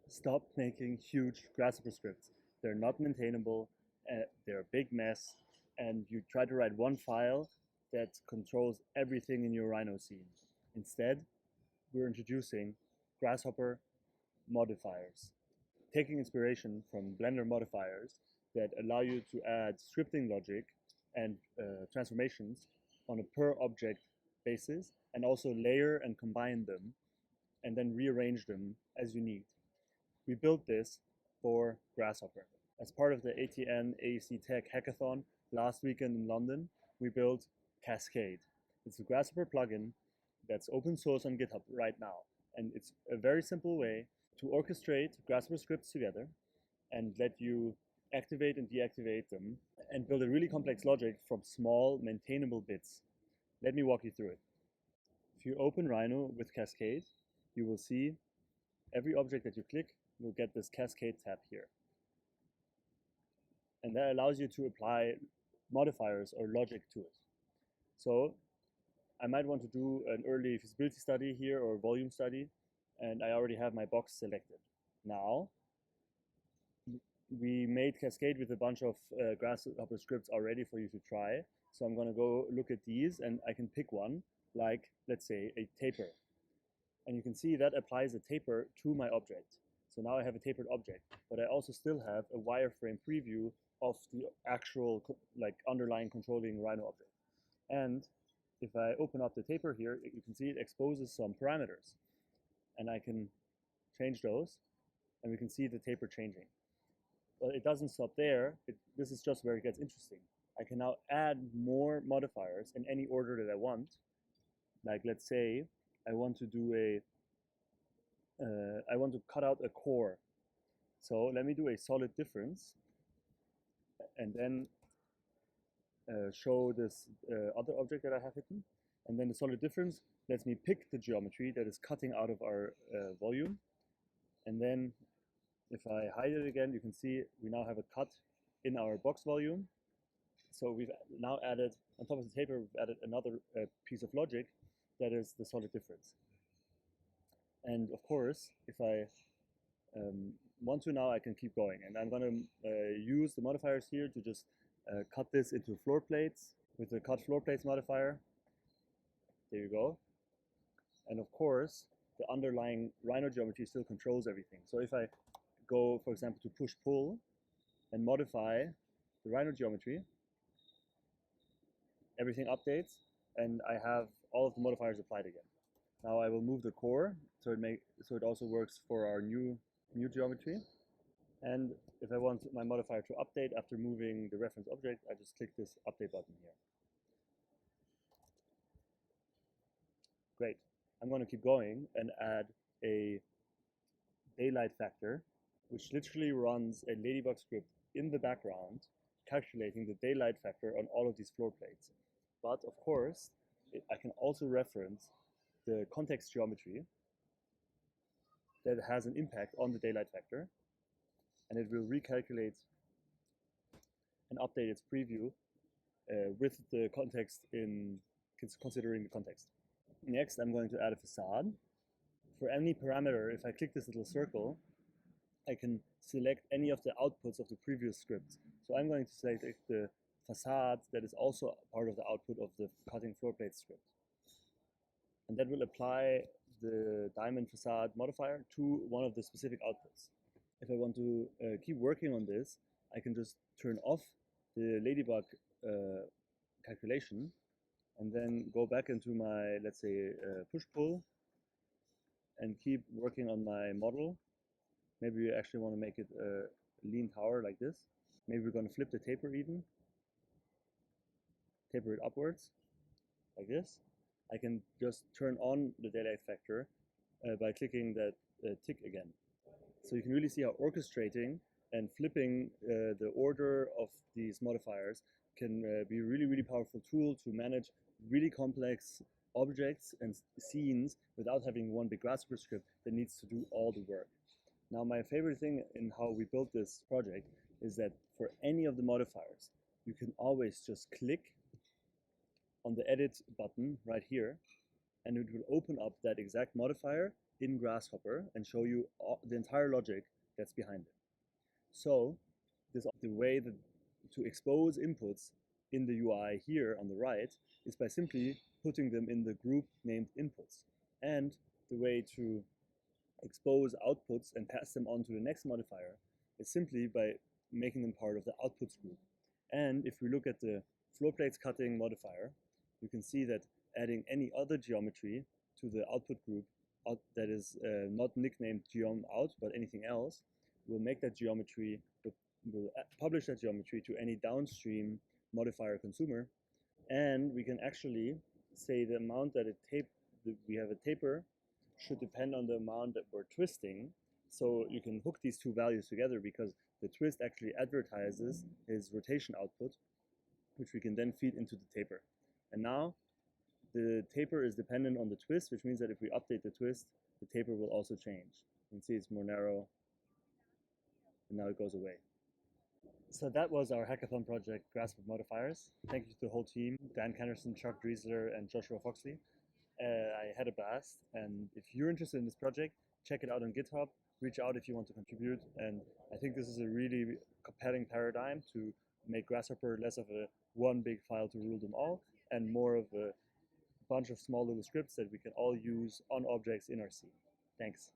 Stop making huge Grasshopper scripts. They're not maintainable, they're a big mess, and you try to write one file that controls everything in your Rhino scene. Instead, we're introducing Grasshopper modifiers, taking inspiration from Blender modifiers that allow you to add scripting logic and transformations on a per object basis, and also layer and combine them and then rearrange them as you need. We built this for Grasshopper. As part of the ATN AEC Tech Hackathon last weekend in London, we built Cascade. It's a Grasshopper plugin that's open source on GitHub right now. And it's a very simple way to orchestrate Grasshopper scripts together and let you activate and deactivate them and build a really complex logic from small maintainable bits. Let me walk you through it. If you open Rhino with Cascade, you will see every object that you click will get this Cascade tab here. And that allows you to apply modifiers or logic to it. So I might want to do an early feasibility study here or volume study, and I already have my box selected. Now, we made Cascade with a bunch of Grasshopper scripts already for you to try. So I'm going to go look at these, and I can pick one, like, let's say, a taper. And you can see that applies a taper to my object. So now I have a tapered object, but I also still have a wireframe preview of the actual underlying controlling Rhino object. And if I open up the taper here, you can see it exposes some parameters. And I can change those, and we can see the taper changing. But it doesn't stop there. This is just where it gets interesting. I can now add more modifiers in any order that I want. Like, let's say I want to do I want to cut out a core. So let me do a solid difference and then show this other object that I have hidden. And then the solid difference lets me pick the geometry that is cutting out of our volume. And then if I hide it again, you can see we now have a cut in our box volume. So we've now added, on top of the taper, we've added another piece of logic that is the solid difference. And of course, if I want to now, I can keep going. And I'm going to use the modifiers here to just cut this into floor plates with the cut floor plates modifier. There you go. And of course, the underlying Rhino geometry still controls everything. So if I go, for example, to push-pull and modify the Rhino geometry, everything updates, and I have all of the modifiers applied again. Now I will move the core so it also works for our new geometry. And if I want my modifier to update after moving the reference object, I just click this update button here. Great. I'm going to keep going and add a daylight factor, which literally runs a Ladybug script in the background, calculating the daylight factor on all of these floor plates. But of course, I can also reference the context geometry that has an impact on the daylight factor, and it will recalculate and update its preview with the context considering the context. Next, I'm going to add a facade. For any parameter, if I click this little circle, I can select any of the outputs of the previous script. So I'm going to select the facade that is also part of the output of the cutting floor plate script. And that will apply the diamond facade modifier to one of the specific outputs. If I want to keep working on this, I can just turn off the Ladybug calculation and then go back into my, let's say, push-pull and keep working on my model. Maybe we actually want to make it a lean tower like this. Maybe we're going to flip the taper even. Taper it upwards, like this. I can just turn on the daylight factor by clicking that tick again. So you can really see how orchestrating and flipping the order of these modifiers can be a really, really powerful tool to manage really complex objects and scenes without having one big Grasshopper script that needs to do all the work. Now, my favorite thing in how we built this project is that for any of the modifiers, you can always just click on the edit button right here, and it will open up that exact modifier in Grasshopper and show you the entire logic that's behind it. So the way that to expose inputs in the UI here on the right is by simply putting them in the group named inputs. And the way to expose outputs and pass them on to the next modifier is simply by making them part of the outputs group. And if we look at the floor plates cutting modifier, you can see that adding any other geometry to the output group that is not nicknamed geom out, but anything else, will make that geometry, will publish that geometry to any downstream modifier consumer. And we can actually say the amount that we have a taper should depend on the amount that we're twisting. So you can hook these two values together because the twist actually advertises his rotation output, which we can then feed into the taper. And now the taper is dependent on the twist, which means that if we update the twist, the taper will also change. You can see it's more narrow, and now it goes away. So that was our hackathon project, Grasshopper Modifiers. Thank you to the whole team, Dan Kennerson, Chuck Driesler, and Joshua Foxley. I had a blast, and if you're interested in this project, check it out on GitHub, reach out if you want to contribute, and I think this is a really compelling paradigm to make Grasshopper less of a one big file to rule them all, and more of a bunch of small little scripts that we can all use on objects in our scene. Thanks.